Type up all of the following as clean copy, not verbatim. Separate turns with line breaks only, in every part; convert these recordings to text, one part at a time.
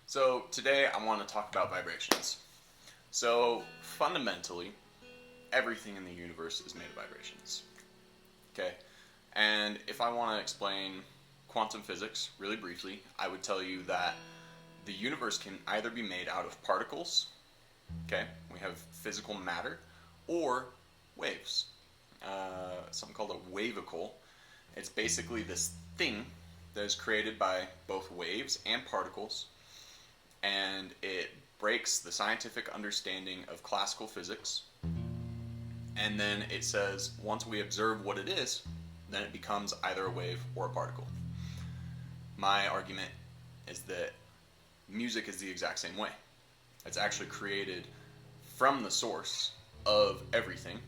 So today I want to talk about vibrations. So fundamentally, everything in the universe is made of vibrations. Okay? And if I want to explain quantum physics really briefly, I would tell you that the universe can either be made out of particles, okay, we have physical matter, or waves. Something called a wavicle. It's basically this thing that is created by both waves and particles, and it breaks the scientific understanding of classical physics, and then it says once we observe what it is, then it becomes either a wave or a particle. My argument is that music is the exact same way. It's actually created from the source of everything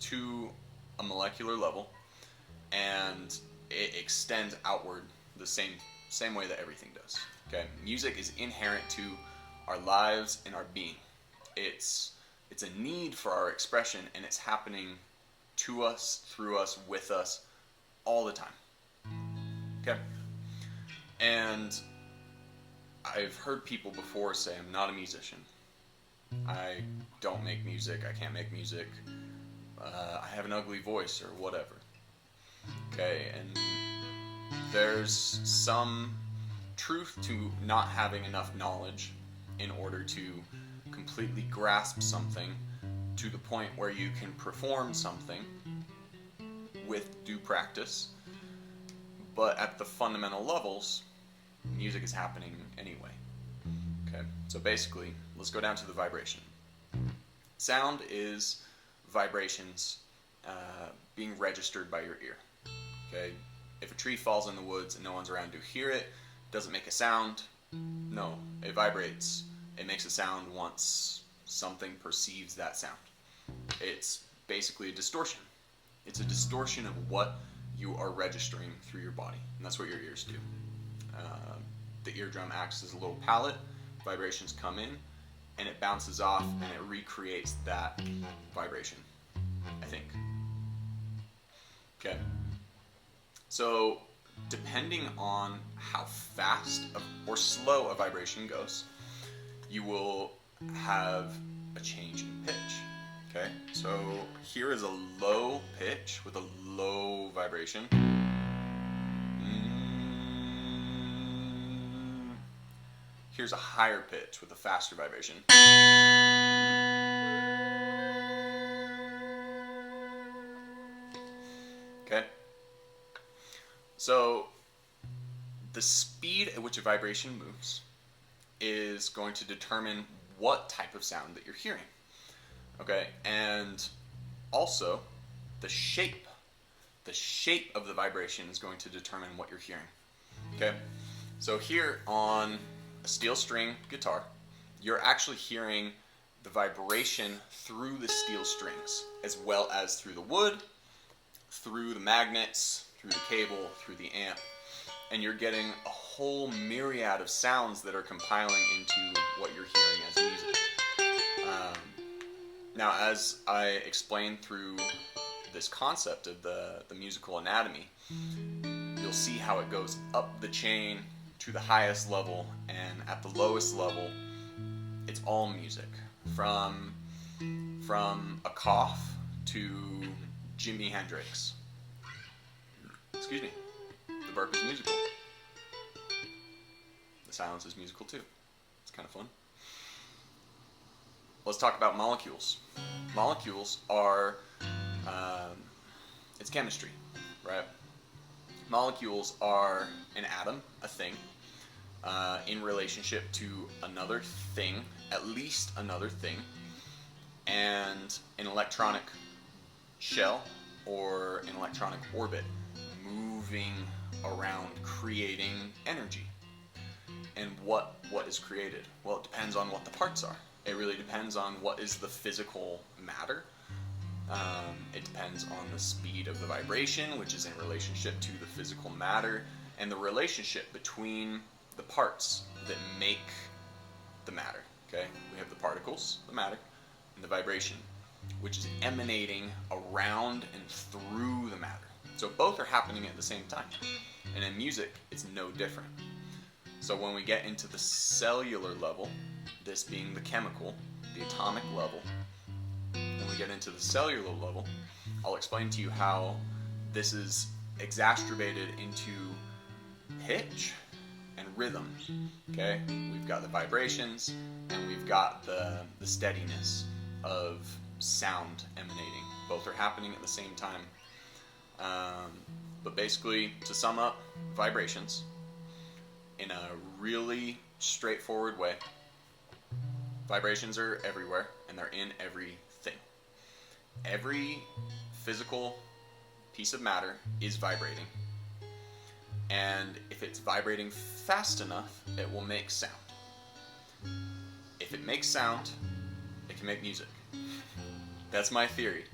to a molecular level, and it extends outward the same way that everything does. Okay, music is inherent to our lives and our being. It's a need for our expression, and it's happening to us, through us, with us, all the time. Okay, and I've heard people before say, I'm not a musician. I don't make music. I can't make music. I have an ugly voice or whatever. Okay, and there's some truth to not having enough knowledge in order to completely grasp something to the point where you can perform something with due practice. But at the fundamental levels, music is happening anyway. Okay, so basically, let's go down to the vibration. Sound is vibrations being registered by your ear. Okay, if a tree falls in the woods and no one's around to hear it, does it make a sound? No, it vibrates. It makes a sound once something perceives that sound. It's basically a distortion. It's a distortion of what you are registering through your body, and that's what your ears do. The eardrum acts as a little palette. Vibrations come in, and it bounces off, and it recreates that vibration, I think. Okay. So, depending on how fast or slow a vibration goes, you will have a change in pitch. Okay, so here is a low pitch with a low vibration. Here's a higher pitch with a faster vibration. Okay, so the speed at which a vibration moves is going to determine what type of sound that you're hearing. Okay, and also the shape of the vibration is going to determine what you're hearing. Okay, so here on a steel string guitar, you're actually hearing the vibration through the steel strings, as well as through the wood, through the magnets, through the cable, through the amp, and you're getting a whole myriad of sounds that are compiling into what you're hearing as music. Now, as I explained through this concept of the musical anatomy, you'll see how it goes up the chain to the highest level, and at the lowest level, it's all music. From a cough to Jimi Hendrix. Excuse me. The burp is musical. The silence is musical too. It's kind of fun. Let's talk about molecules. Molecules are, it's chemistry, right? Molecules are an atom, a thing, in relationship to another thing, at least another thing, and an electronic shell or an electronic orbit moving around, creating energy. And what is created? Well, it depends on what the parts are. It really depends on what is the physical matter. It depends on the speed of the vibration, which is in relationship to the physical matter, and the relationship between the parts that make the matter. Okay, we have the particles, the matter, and the vibration, which is emanating around and through the matter. So both are happening at the same time. And in music, it's no different. So when we get into the cellular level, this being the chemical, the atomic level, when we get into the cellular level, I'll explain to you how this is exacerbated into pitch and rhythm. Okay, we've got the vibrations and we've got the steadiness of sound emanating. Both are happening at the same time. But basically, to sum up, vibrations in a really straightforward way. Vibrations are everywhere and they're in everything. Every physical piece of matter is vibrating. And if it's vibrating fast enough, it will make sound. If it makes sound, it can make music. That's my theory.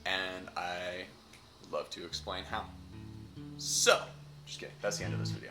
And I would love to explain how. So, just kidding. That's the end of this video.